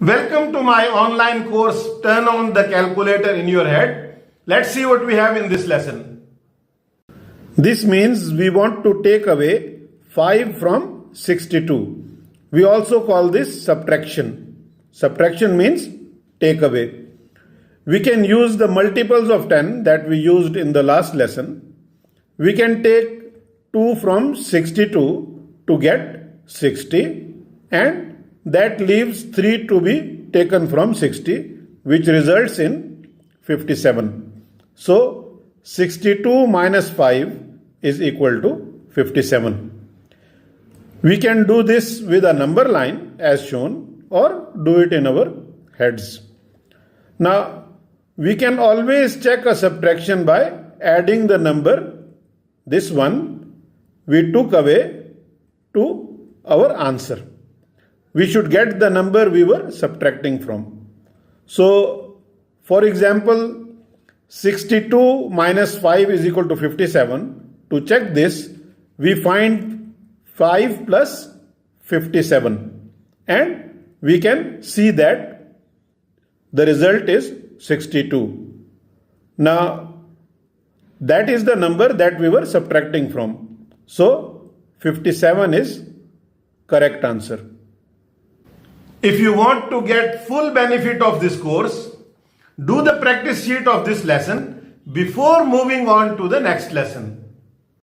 Welcome to my online course, Turn on the Calculator in Your Head. Let's see what we have in this lesson. This means we want to take away 5 from 62. We also call this subtraction. Subtraction means take away. We can use the multiples of 10 that we used in the last lesson. We can take 2 from 62 to get 60, and that leaves 3 to be taken from 60, which results in 57. So 62 minus 5 is equal to 57. We can do this with a number line as shown, or do it in our heads. Now, we can always check a subtraction by adding the number, this one, we took away, to our answer. We should get the number we were subtracting from. So, for example, 62 minus 5 is equal to 57. To check this, we find 5 plus 57. And we can see that the result is 62. Now, that is the number that we were subtracting from. So, 57 is correct answer. If you want to get full benefit of this course, do the practice sheet of this lesson before moving on to the next lesson.